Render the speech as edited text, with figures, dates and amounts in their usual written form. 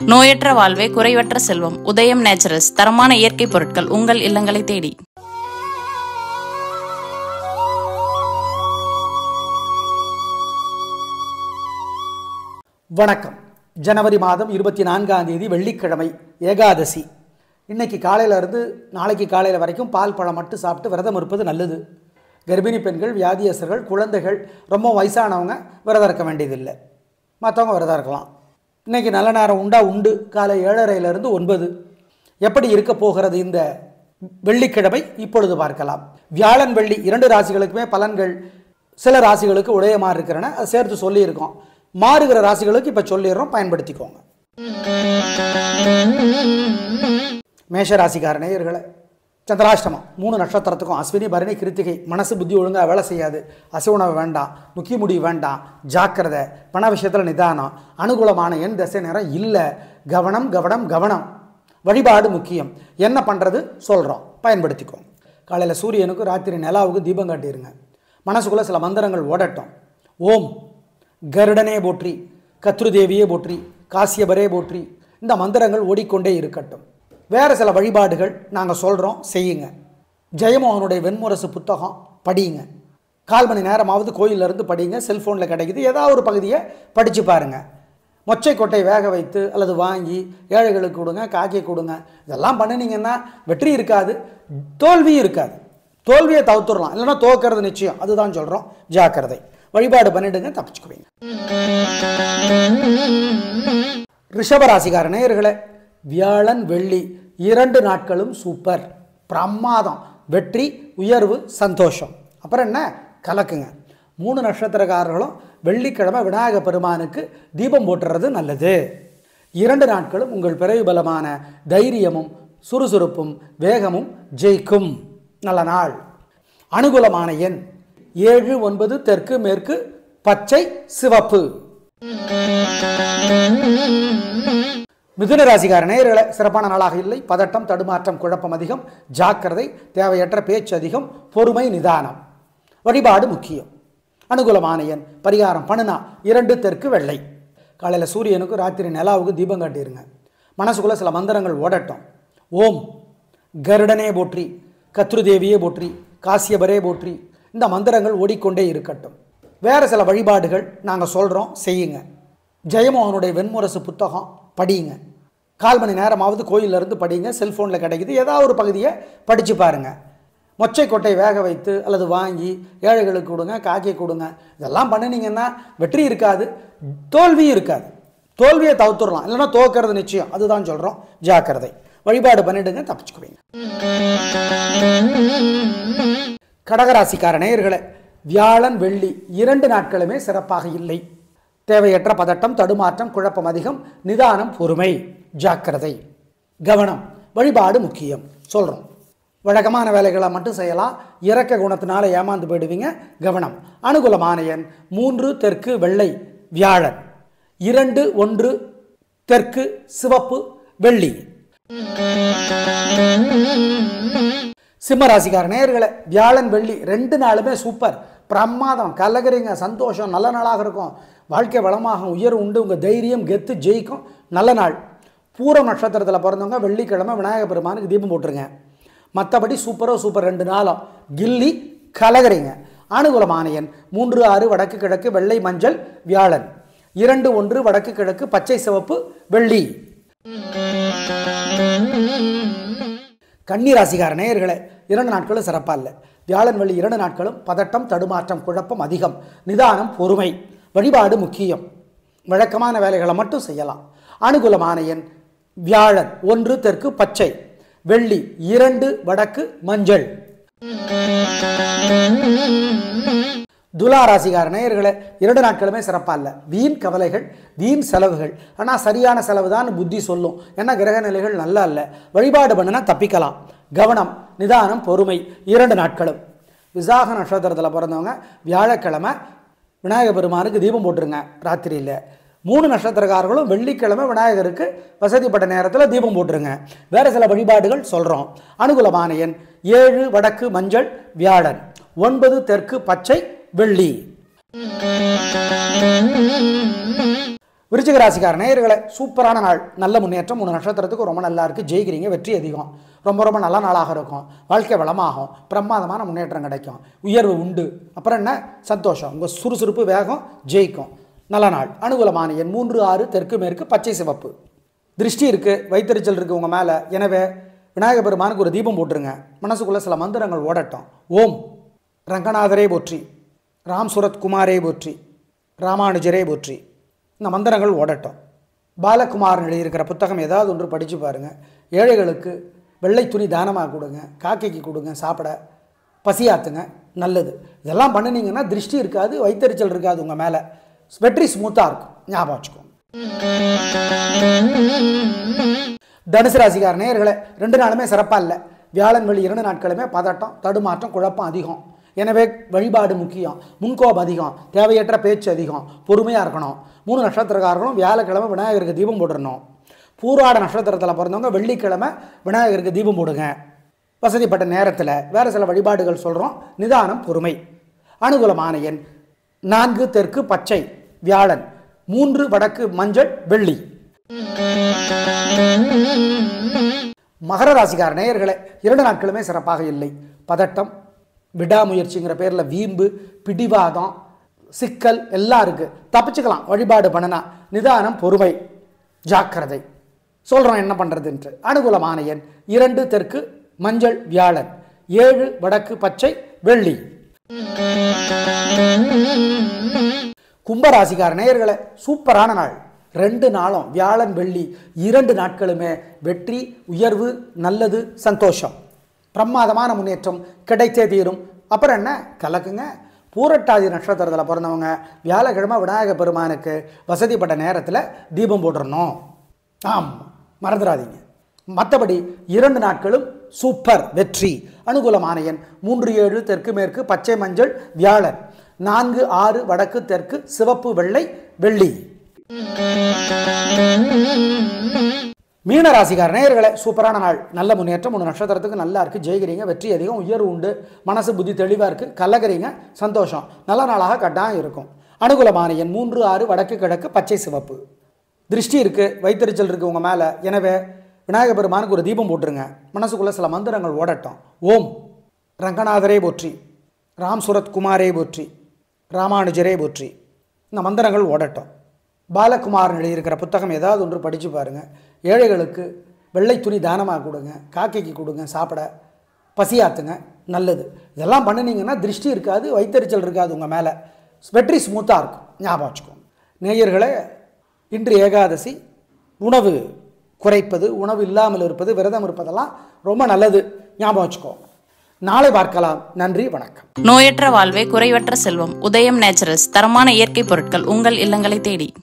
நோயற்ற வாழ்வே குறைவற்ற செல்வம். உதயம் நேச்சுரல்ஸ் தரமான இயற்கை பொருட்கள் உங்கள் இல்லங்களை தேடி. வணக்கம். ஜனவரி மாதம் 24ஆம் தேதி வெள்ளிக்கிழமை, ஏகாதசி. இன்னைக்கு காலையிலேருந்து நாளைக்கு காலையில் வரைக்கும் பால் பழம் மட்டும் சாப்பிட்டு விரதம் இருப்பது நல்லது. கர்ப்பிணி பெண்கள், வியாதியஸ்தர்கள், குழந்தைகள், ரொம்ப வயசானவங்க விரதம் இருக்க வேண்டியதில்லை. மற்றவங்க விரதம் இருக்கலாம். இன்றைக்கி நல்ல நேரம் உண்டு. காலை 7:30லேருந்து 9. எப்படி இருக்க போகிறது இந்த வெள்ளிக்கிழமை இப்பொழுது பார்க்கலாம். வியாழன் வெள்ளி 2 ராசிகளுக்குமே பலன்கள் சில ராசிகளுக்கு ஒரே மாதிரி இருக்கிறன. அதை சேர்த்து சொல்லியிருக்கோம். மாறுகிற ராசிகளுக்கு இப்போ சொல்லிடுறோம், பயன்படுத்திக்கோங்க. மேஷ ராசிக்கார நேயர்களே, சந்திராஷ்டமம் 3 நட்சத்திரத்துக்கும் அஸ்வினி, பரணி, கிருத்திகை. மனசு புத்தி ஒழுங்காக வேலை செய்யாது. அசைவுணவு வேண்டாம், முக்கிய முடிவு வேண்டாம், ஜாக்கிரதை. பண விஷயத்தில் நிதானம். அனுகூலமான எண் திசை நேரம் இல்லை. கவனம் கவனம் கவனம். வழிபாடு முக்கியம். என்ன பண்ணுறது சொல்கிறோம், பயன்படுத்திக்கோங்க. காலையில் சூரியனுக்கு, ராத்திரி நிலாவுக்கு தீபம் காட்டிடுங்க. மனசுக்குள்ளே சில மந்திரங்கள் ஓடட்டும். ஓம் கருடனே போற்றி, கத்ருதேவியே போற்றி, காசியபரே போற்றி. இந்த மந்திரங்கள் ஓடிக்கொண்டே இருக்கட்டும். வேறு சில வழிபாடுகள் நாங்கள் சொல்கிறோம், செய்யுங்க. ஜெயமோகனுடைய வெண்முரசு புத்தகம் படியுங்க. 1/4 மணி நேரமாவது கோயிலிருந்து படிங்க. செல்ஃபோனில் கிடைக்குது, ஏதாவது ஒரு பகுதியை படித்து பாருங்கள். மொச்சை கொட்டை வேக வைத்து அல்லது வாங்கி ஏழைகளுக்கு கொடுங்க, காக்கை கொடுங்க. இதெல்லாம் பண்ணினீங்கன்னா வெற்றி இருக்காது, தோல்வியும் இருக்காது. தோல்வியை தவிர்த்துடலாம், இல்லைன்னா தோக்கிறது நிச்சயம். அதுதான் சொல்கிறோம், ஜாக்கிரதை. வழிபாடு பண்ணிடுங்க, தப்பிச்சுக்குவீங்க. ரிஷபராசிக்கார நேயர்களே, வியாழன் வெள்ளி 2 நாட்களும் சூப்பர், பிரமாதம். வெற்றி, உயர்வு, சந்தோஷம். அப்புறம் என்ன, கலக்குங்க. 3 நட்சத்திரக்காரர்களும் வெள்ளிக்கிழமை விநாயக பெருமானுக்கு தீபம் போட்டுறது நல்லது. 2 நாட்களும் உங்கள் பிறவி பலமான தைரியமும் சுறுசுறுப்பும் வேகமும் ஜெயிக்கும் நல்ல நாள். அனுகூலமான எண் 7, 9, தெற்கு, மேற்கு, பச்சை, சிவப்பு. மிதுன ராசிக்கார நேயர்களே, சிறப்பான நாளாக இல்லை. பதட்டம், தடுமாற்றம், குழப்பம் அதிகம். ஜாக்கிரதை. தேவையற்ற பேச்சு அதிகம். பொறுமை, நிதானம். வழிபாடு முக்கியம். அனுகூலமான எண், பரிகாரம் பண்ணுனா 2, தெற்கு, வெள்ளை. காலையில் சூரியனுக்கு, ராத்திரி நிலாவுக்கு தீபம் காட்டிடுங்க. மனசுக்குள்ளே சில மந்திரங்கள் ஓடட்டும். ஓம் கருடனே போற்றி, கத்ருதேவியே போற்றி, காசியபரே போற்றி. இந்த மந்திரங்கள் ஓடிக்கொண்டே இருக்கட்டும். வேறு சில வழிபாடுகள் நாங்கள் சொல்கிறோம், செய்யுங்க. ஜெயமோகனுடைய வெண்முரசு புத்தகம் படியுங்க. 1/4 மணி நேரமாவது கோயிலிருந்து படிங்க. செல்ஃபோனில் கிடைக்குது, ஏதாவது ஒரு பகுதியை படித்து பாருங்கள். மொச்சை கொட்டை வேக வைத்து அல்லது வாங்கி ஏழைகளுக்கு கொடுங்க, காக்கை கொடுங்க. இதெல்லாம் பண்ணினீங்கன்னா வெற்றி இருக்காது, தோல்வியும் இருக்காது. தோல்வியை தவிர்த்துடலாம், இல்லைன்னா தோக்கிறது நிச்சயம். அதுதான் சொல்கிறோம், ஜாக்கிரதை. வழிபாடு பண்ணிடுங்க, தப்பிச்சுக்குவீங்க. கடகராசிக்கார நேயர்களே, வியாழன் வெள்ளி 2 நாட்களுமே சிறப்பாக இல்லை. தேவையற்ற பதட்டம், தடுமாற்றம், குழப்பம் அதிகம். நிதானம், பொறுமை, ஜாக்கிரதை, கவனம். வழிபாடு முக்கியம் சொல்கிறோம். வழக்கமான வேலைகளை மட்டும் செய்யலாம். இரக்க குணத்தினால ஏமாந்து போயிடுவீங்க. கவனம். அனுகூலமான எண் 3, தெற்கு, வெள்ளை. வியாழன் 2, 1, தெற்கு, சிவப்பு, வெள்ளி. சிம்மராசிக்கார நேயர்களே, வியாழன் வெள்ளி 2 நாளுமே சூப்பர், பிரமாதம். கலகரிங்க, சந்தோஷம், நல்ல நாளாக இருக்கும். வாழ்க்கை வளமாகும், உயர்வு உண்டு. உங்கள் தைரியம், கெத்து ஜெயிக்கும். நல்ல நாள். பூரம் நட்சத்திரத்தில் பிறந்தவங்க வெள்ளிக்கிழமை விநாயக பெருமானுக்கு தீபம் போட்டுருங்க. மற்றபடி சூப்பரோ சூப்பர் 2 நாளும் கில்லி கலகரிங்க. அனுகூலமான எண் 3, 6, வடக்கு கிழக்கு, வெள்ளை, மஞ்சள். வியாழன் 2, 1, வடக்கு கிழக்கு, பச்சை, சிவப்பு, வெள்ளி. கன்னிராசிக்கார நேயர்களே, 2 நாட்களும் சிறப்பாக இல்லை. வியாழன் வெள்ளி 2 நாட்களும் பதட்டம், தடுமாற்றம், குழப்பம் அதிகம். நிதானம், பொறுமை. வழிபாடு முக்கியம். வழக்கமான வேலைகளை மட்டும் செய்யலாம். அனுகூலமான எண் வியாழன் 1, தெற்கு, பச்சை. வெள்ளி 2, வடக்கு, மஞ்சள். துலா ராசிக்கார நேயர்களே, 2 நாட்களுமே சிறப்பாக இல்லை. வீண் கவலைகள், வீண் செலவுகள். ஆனால் சரியான செலவு தான் புத்தி சொல்லும். ஏன்னா கிரக நிலைகள் நல்லா இல்லை. வழிபாடு பண்ணினா தப்பிக்கலாம். கவனம், நிதானம், பொறுமை. 2 நாட்களும். விசாக நட்சத்திரத்தில் பிறந்தவங்க வியாழக்கிழமை விநாயக பெருமானுக்கு தீபம் போட்டுருங்க ராத்திரியில். 3 நட்சத்திரக்காரர்களும் வெள்ளிக்கிழமை விநாயகருக்கு வசதிப்பட்ட நேரத்தில் தீபம் போட்டுருங்க. வேறு சில வழிபாடுகள் சொல்கிறோம். அனுகூலமான எண் 7, வடக்கு, மஞ்சள். வியாழன் 9, தெற்கு, பச்சை, வெள்ளி. விருச்சிக ராசிக்கார நேயர்களே, சூப்பரான நாள், நல்ல முன்னேற்றம். 3 நட்சத்திரத்துக்கு ரொம்ப நல்லா இருக்குது. ஜெயிக்கிறீங்க, வெற்றி அதிகம். ரொம்ப ரொம்ப நல்ல நாளாக இருக்கும். வாழ்க்கை வளமாகும். பிரமாதமான முன்னேற்றம் கிடைக்கும். உயர்வு உண்டு. அப்புறம் என்ன சந்தோஷம். உங்கள் சுறுசுறுப்பு வேகம் ஜெயிக்கும். நல்ல நாள். அனுகூலமான எண் 3, 6, தெற்கு மேற்கு, பச்சை சிவப்பு. திருஷ்டி இருக்குது, வைத்தறிச்சல் இருக்குது உங்கள் மேலே. எனவே விநாயக பெருமானுக்கு ஒரு தீபம் போட்டுருங்க. மனசுக்குள்ளே சில மந்திரங்கள் ஓடட்டும். ஓம் ரங்கநாதரே போற்றி, ராம் சுரத் குமாரே போற்றி, ராமானுஜரே போற்றி. இந்த மந்திரங்கள் ஓடட்டும். பாலகுமார் எழுதியிருக்கிற புத்தகம் ஏதாவது ஒன்று படித்து பாருங்கள். ஏழைகளுக்கு வெள்ளை துணி தானமாக கொடுங்க, காக்கைக்கு கொடுங்க, சாப்பிட பசியாத்துங்க, நல்லது. இதெல்லாம் பண்ணினீங்கன்னா திருஷ்டி இருக்காது, வைத்தறிச்சல் இருக்காது உங்கள் மேலே. வெற்றி ஸ்மூத்தாக இருக்கும். ஞாபகம் வச்சுக்கோங்க. தனுசு ராசிக்கார நேயர்களே, 2 நாளுமே சிறப்பாக இல்லை. வியாழன் வெள்ளி 2 நாட்களுமே பதட்டம், தடுமாற்றம், குழப்பம் அதிகம். எனவே வழிபாடு முக்கியம். முன்கோபம் அதிகம், தேவையற்ற பேச்சு அதிகம், பொறுமையாக இருக்கணும். 3 நட்சத்திரக்காரர்களும் வியாழக்கிழமை விநாயகருக்கு தீபம் போட்டுடணும். பூராட நட்சத்திரத்தில் பிறந்தவங்க வெள்ளிக்கிழமை விநாயகருக்கு தீபம் போடுங்க. வசதிப்பட்ட நேரத்தில். வேறு சில வழிபாடுகள் சொல்கிறோம். நிதானம், பொறுமை. அனுகூலமான எண் 4 தெற்கு பச்சை வியாழன், 3 வடக்கு மஞ்சள் வெள்ளி. மகர ராசிக்கார நேயர்களே, 2 நாட்களுமே சிறப்பாக இல்லை. பதட்டம், விடாமுயற்சிங்கிற பேரில் வீம்பு, பிடிவாதம், சிக்கல் எல்லாம் இருக்குது. தப்பிச்சுக்கலாம் வழிபாடு பண்ணினா. நிதானம், பொறுமை, ஜாக்கிரதை. சொல்கிறோம் என்ன பண்ணுறதுன்ட்டு. அனுகூலமான எண் 2 தெற்கு மஞ்சள் வியாழன், 7 வடக்கு பச்சை வெள்ளி. கும்பராசிக்கார நேயர்களே, சூப்பரான நாள். 2 நாளும் வியாழன் வெள்ளி 2 நாட்களுமே வெற்றி, உயர்வு, நல்லது, சந்தோஷம். பிரமாதமான முன்னேற்றம் கிடைத்தே தீரும். அப்புறம் என்ன கலக்குங்க. பூரட்டாதி நட்சத்திரத்தில் பிறந்தவங்க வியாழக்கிழமை விநாயக பெருமானுக்கு வசதிப்பட்ட நேரத்தில் தீபம் போட்டுடணும். ஆமாம், மறந்துடாதீங்க. மற்றபடி 2 நாட்களும் சூப்பர் வெற்றி. அனுகூலமான எண் 3, 7 தெற்கு மேற்கு பச்சை மஞ்சள் வியாழன், 4, 6 வடக்கு தெற்கு சிவப்பு வெள்ளை வெள்ளி. மீன ராசிக்கார நேயர்களே, சூப்பரான நாள், நல்ல முன்னேற்றம். 3 நட்சத்திரத்துக்கு நல்லா இருக்குது. ஜெயிக்கிறீங்க, வெற்றி அதிகம், உயர்வு உண்டு. மனசு புத்தி தெளிவாக இருக்குது. கலக்கிறீங்க, சந்தோஷம். நல்ல நாளாக கட்டாயம் இருக்கும். அனுகூலமான எண் 3, 6 வடக்கு கிழக்கு பச்சை சிவப்பு. திருஷ்டி இருக்குது, வைத்தறிச்சல் இருக்குது உங்கள் மேலே. எனவே விநாயக பெருமானுக்கு ஒரு தீபம் போட்டுருங்க. மனசுக்குள்ளே சில மந்திரங்கள் ஓடட்டும். ஓம் ரங்கநாதரே போற்றி, ராம் சுரத் குமாரே போற்றி, ராமானுஜரே போற்றி. இந்த மந்திரங்கள் ஓடட்டும். பாலகுமார் எழுதியிருக்கிற புத்தகம் ஏதாவது ஒன்று படித்து பாருங்கள். ஏழைகளுக்கு வெள்ளை துணி தானமாக கொடுங்க, காக்கைக்கு கொடுங்க, சாப்பிட பசியாத்துங்க, நல்லது. இதெல்லாம் பண்ணினீங்கன்னா திருஷ்டி இருக்காது, வைத்தறிச்சல் இருக்காது உங்கள் மேலே. வெற்றி ஸ்மூத்தாக இருக்கும். ஞாபகம் வச்சுக்கோங்க. நேயர்களே, இன்று ஏகாதசி. உணவு குறைப்பது, உணவு இல்லாமல் இருப்பது, விரதம் இருப்பதெல்லாம் ரொம்ப நல்லது. ஞாபகம் வச்சுக்கோங்க. நாளை பார்க்கலாம். நன்றி, வணக்கம். நோயற்ற வாழ்வே குறைவற்ற செல்வம். உதயம் நேச்சுரல்ஸ் தரமான இயற்கை பொருட்கள் உங்கள் இல்லங்களை தேடி.